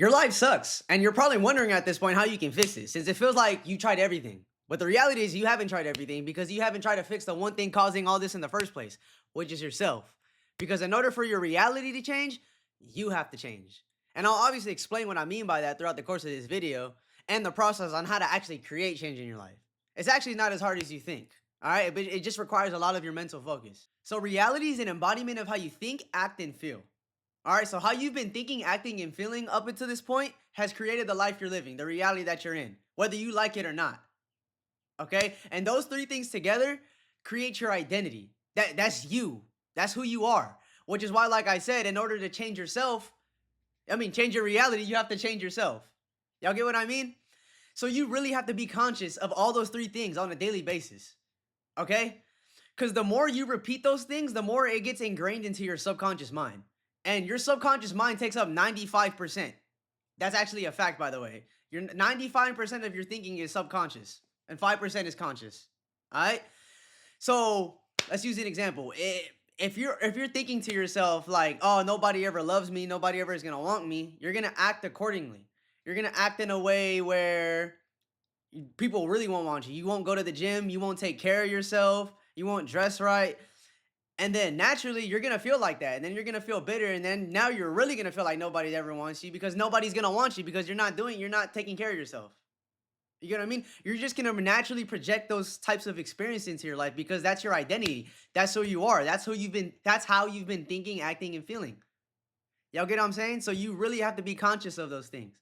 Your life sucks, and you're probably wondering at this point how you can fix it, since it feels like you tried everything. But the reality is you haven't tried everything because you haven't tried to fix the one thing causing all this in the first place, which is yourself. Because in order for your reality to change, you have to change. And I'll obviously explain what I mean by that throughout the course of this video and the process on how to actually create change in your life. It's actually not as hard as you think. All right, but it just requires a lot of your mental focus. So reality is an embodiment of how you think, act, and feel. All right, so how you've been thinking, acting, and feeling up until this point has created the life you're living, the reality that you're in, whether you like it or not. Okay? And those three things together create your identity. That's you. That's who you are. Which is why, like I said, in order to change yourself, change your reality, you have to change yourself. Y'all get what I mean? So you really have to be conscious of all those three things on a daily basis. Okay? Because the more you repeat those things, the more it gets ingrained into your subconscious mind. And your subconscious mind takes up 95%. That's actually a fact, by the way. Your 95% of your thinking is subconscious, and 5% is conscious. All right. So let's use an example. If you're thinking to yourself like, "Oh, nobody ever loves me, nobody ever is gonna want me," you're gonna act accordingly. You're gonna act in a way where people really won't want you. You won't go to the gym. You won't take care of yourself. You won't dress right. And then naturally, you're gonna feel like that. And then you're gonna feel bitter. And then now you're really gonna feel like nobody ever wants you because nobody's gonna want you because you're not taking care of yourself. You get what I mean? You're just gonna naturally project those types of experiences into your life because that's your identity. That's who you are. That's how you've been thinking, acting, and feeling. Y'all get what I'm saying? So you really have to be conscious of those things.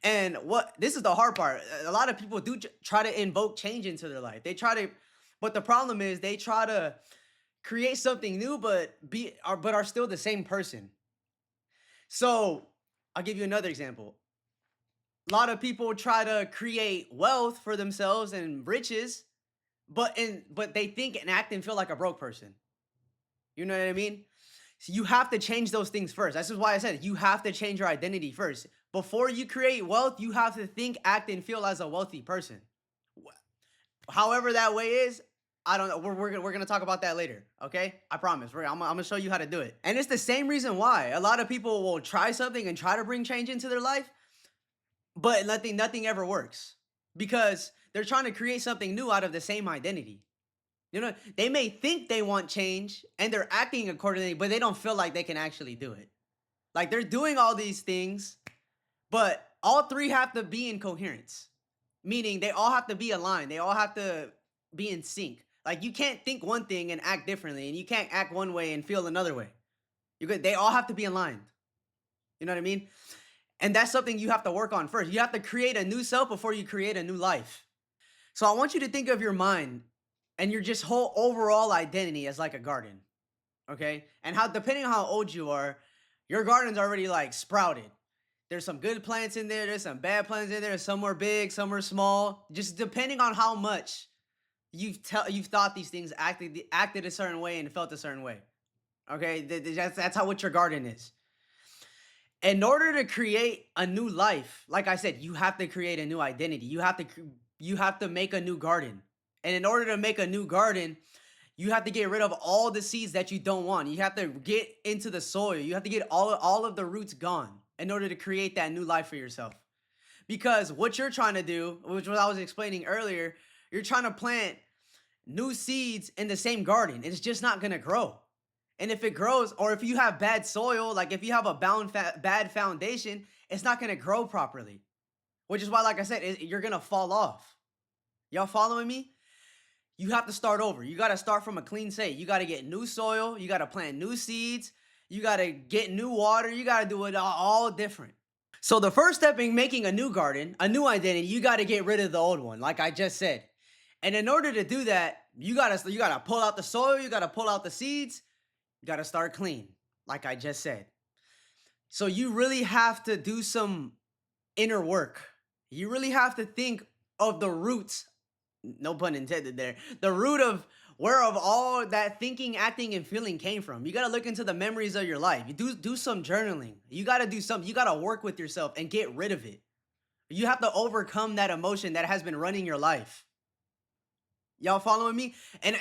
And what this is the hard part. A lot of people do try to invoke change into their life. But the problem is they try to create something new, but are still the same person. So I'll give you another example. A lot of people try to create wealth for themselves and riches, but they think and act and feel like a broke person. You know what I mean? So you have to change those things first. This is why I said you have to change your identity first. Before you create wealth, you have to think, act, and feel as a wealthy person. However that way is, I don't know. We're gonna talk about that later. Okay, I promise. I'm gonna show you how to do it. And it's the same reason why a lot of people will try something and try to bring change into their life, but nothing ever works because they're trying to create something new out of the same identity. You know, they may think they want change and they're acting accordingly, but they don't feel like they can actually do it. Like they're doing all these things, but all three have to be in coherence, meaning they all have to be aligned. They all have to be in sync. Like you can't think one thing and act differently, and you can't act one way and feel another way. They all have to be aligned. You know what I mean? And that's something you have to work on first. You have to create a new self before you create a new life. So I want you to think of your mind and your just whole overall identity as like a garden. Okay? And how depending on how old you are, your garden's already like sprouted. There's some good plants in there, there's some bad plants in there, some are big, some are small. Just depending on how much you've thought these things, acted a certain way and felt a certain way. Okay? That's how what your garden is. In order to create a new life, like I said, you have to create a new identity. You have to make a new garden. And in order to make a new garden, you have to get rid of all the seeds that you don't want. You have to get into the soil. You have to get all of the roots gone in order to create that new life for yourself. Because what you're trying to do, which was I was explaining earlier, you're trying to plant new seeds in the same garden. It's just not going to grow. And if it grows, or if you have bad soil, like if you have a bad foundation, it's not going to grow properly. Which is why, like I said, you're going to fall off. Y'all following me? You have to start over. You got to start from a clean slate. You got to get new soil. You got to plant new seeds. You got to get new water. You got to do it all different. So the first step in making a new garden, a new identity, you got to get rid of the old one, like I just said. And in order to do that, you got to pull out the soil. You got to pull out the seeds. You got to start clean, like I just said. So you really have to do some inner work. You really have to think of the roots, no pun intended there, the root of whereof all that thinking, acting, and feeling came from. You got to look into the memories of your life. You do some journaling. You got to do something. You got to work with yourself and get rid of it. You have to overcome that emotion that has been running your life. Y'all following me? And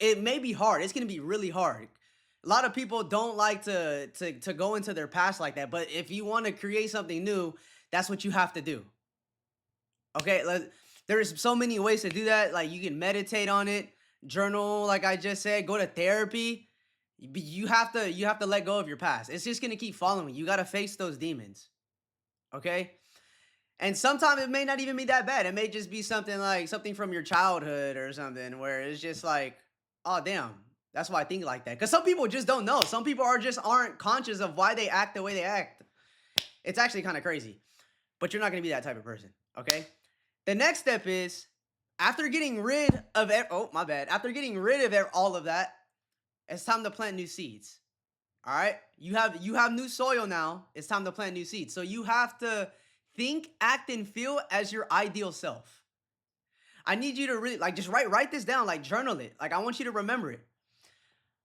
it may be hard. It's going to be really hard. A lot of people don't like to go into their past like that, but if you want to create something new, that's what you have to do. Okay, there's so many ways to do that. Like you can meditate on it, journal, like I just said, go to therapy. You have to let go of your past. It's just gonna keep following you. You gotta face those demons. Okay, and sometimes it may not even be that bad. It may just be something like something from your childhood or something where it's just like, oh damn, that's why I think like that. Because some people just don't know. Some people aren't conscious of why they act the way they act. It's actually kind of crazy. But you're not gonna be that type of person. Okay. The next step is after getting rid of oh my bad. After getting rid of all of that, it's time to plant new seeds. All right? You have new soil now. It's time to plant new seeds. So you have to think, act and feel as your ideal self. I need you to really like just write this down, like journal it. Like I want you to remember it.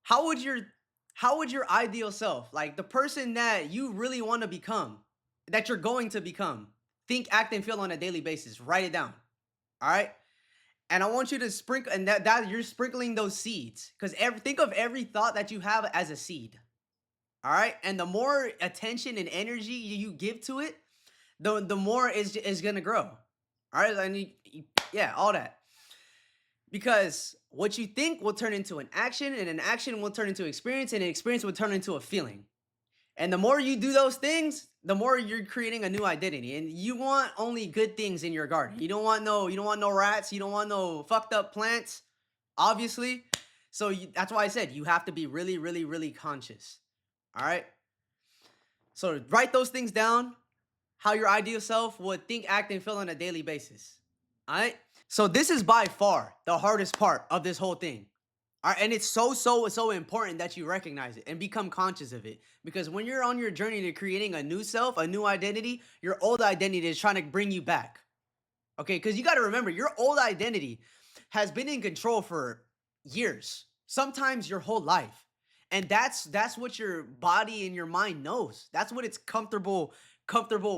How would your how would your ideal self, like the person that you really want to become, that you're going to become, think, act and feel on a daily basis? Write it down. All right? And I want you to sprinkle, and that you're sprinkling those seeds, because think of every thought that you have as a seed. All right, and the more attention and energy you give to it, the more is gonna grow. All right, yeah, all that, because what you think will turn into an action, and an action will turn into experience, and an experience will turn into a feeling. And the more you do those things, the more you're creating a new identity. And you want only good things in your garden. You don't want no rats. You don't want no fucked up plants, obviously. So that's why I said you have to be really, really, really conscious. All right. So write those things down. How your ideal self would think, act, and feel on a daily basis. All right. So this is by far the hardest part of this whole thing. All right, and it's so important that you recognize it and become conscious of it. Because when you're on your journey to creating a new self, a new identity, your old identity is trying to bring you back. Okay, because you got to remember, your old identity has been in control for years, sometimes your whole life. And that's what your body and your mind knows. That's what it's comfortable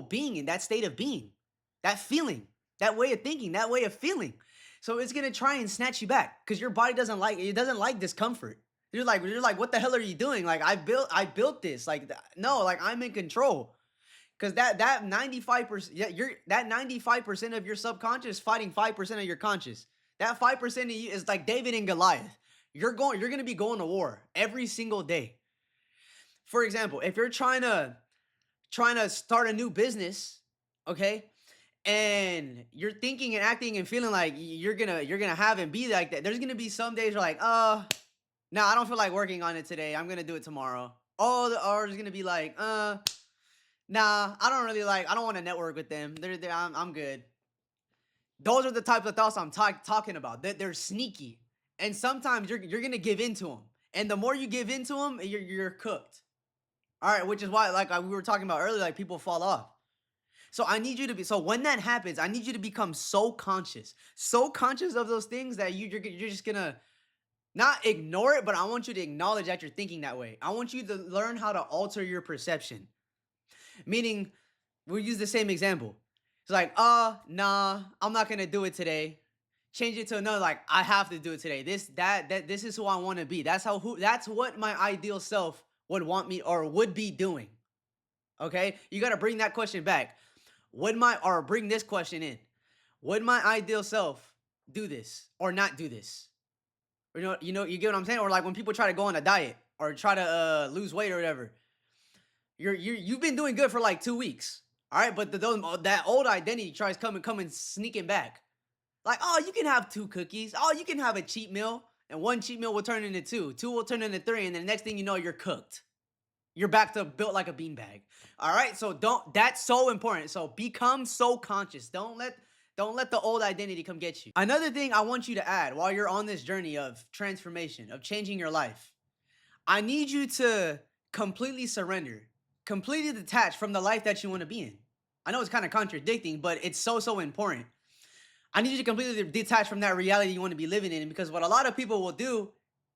being in, that state of being, that feeling, that way of thinking, that way of feeling. So it's gonna try and snatch you back because your body doesn't like discomfort. You're like, what the hell are you doing? Like I built this. Like no, like I'm in control. Cause that 95%, yeah, you're that 95% of your subconscious fighting 5% of your conscious. That 5% of you is like David and Goliath. You're gonna be going to war every single day. For example, if you're trying to start a new business, okay, and you're thinking and acting and feeling like you're gonna have and be like that, there's gonna be some days you're like, no, I don't feel like working on it today. I'm gonna do it tomorrow. Oh, or it's gonna be like, nah, I don't want to network with them. I'm good. Those are the types of thoughts I'm talking about. They're sneaky, and sometimes you're gonna give into them, and the more you give into them, you're cooked. All right, which is why, like we were talking about earlier, like people fall off. So I need you to be. So when that happens, I need you to become so conscious of those things that you're just gonna not ignore it, but I want you to acknowledge that you're thinking that way. I want you to learn how to alter your perception. Meaning, we'll use the same example. It's like, nah, I'm not gonna do it today. Change it to another, like, I have to do it today. This is who I want to be. That's what my ideal self would want me or would be doing. Okay? You gotta bring that question back. Bring this question in. Would my ideal self do this or not do this? You get what I'm saying? Or like when people try to go on a diet or try to lose weight or whatever. You've been doing good for like 2 weeks. All right, but that old identity tries coming sneaking back. Like, oh, you can have 2 cookies. Oh, you can have a cheat meal. And one cheat meal will turn into two. Two will turn into three. And then the next thing you know, you're cooked. You're back to built like a beanbag. All right. So that's so important. So become so conscious. Don't let the old identity come get you. Another thing I want you to add while you're on this journey of transformation, of changing your life, I need you to completely surrender, completely detach from the life that you want to be in. I know it's kind of contradicting, but it's so important. I need you to completely detach from that reality you want to be living in, because what a lot of people will do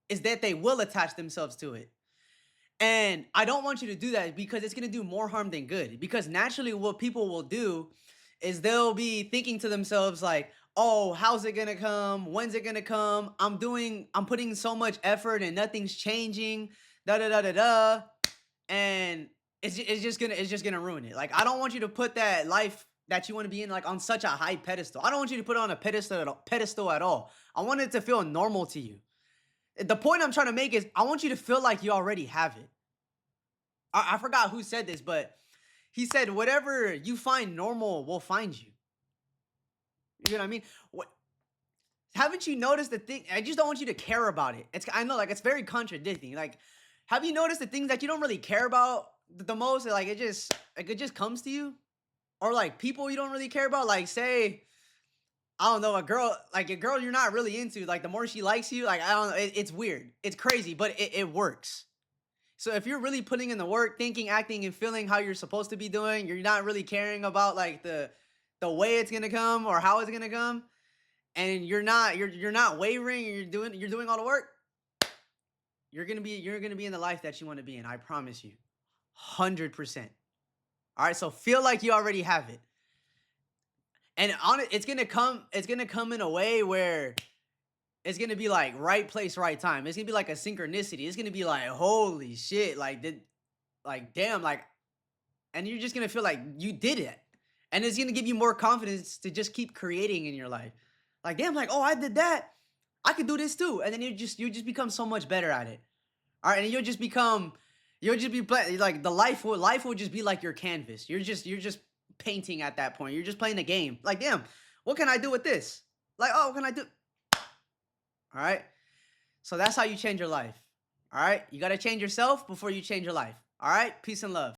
is that they will attach themselves to it. And I don't want you to do that because it's going to do more harm than good. Because naturally what people will do is they'll be thinking to themselves like, "Oh, how's it going to come? When's it going to come? I'm putting so much effort and nothing's changing. da da da da da, and it's just gonna ruin it. Like I don't want you to put that life that you want to be in like on such a high pedestal. I don't want you to put it on a pedestal at all. I want it to feel normal to you. The point I'm trying to make is I want you to feel like you already have it. I forgot who said this, but he said whatever you find normal will find you. You know what I mean? What haven't you noticed the thing? I just don't want you to care about it. I know like it's very contradicting. Like, have you noticed the things that you don't really care about the most? Like it just comes to you? Or like people you don't really care about? Like say, I don't know, a girl you're not really into, like the more she likes you, like I don't know, it's weird. It's crazy, but it works. So if you're really putting in the work, thinking, acting, and feeling how you're supposed to be doing, you're not really caring about like the way it's gonna come or how it's gonna come, and you're not wavering, and you're doing all the work, you're gonna be in the life that you want to be in. I promise you, 100%. All right, so feel like you already have it, and on it, it's gonna come in a way where it's gonna be like right place, right time. It's gonna be like a synchronicity. It's gonna be like holy shit, like damn, like, and you're just gonna feel like you did it, and it's gonna give you more confidence to just keep creating in your life. Like damn, like oh I did that, I could do this too, and then you just become so much better at it. All right, and you'll just be like life will just be like your canvas. You're just painting at that point. You're just playing the game. Like damn, what can I do with this? Like oh, what can I do? All right. So that's how you change your life. All right. You got to change yourself before you change your life. All right. Peace and love.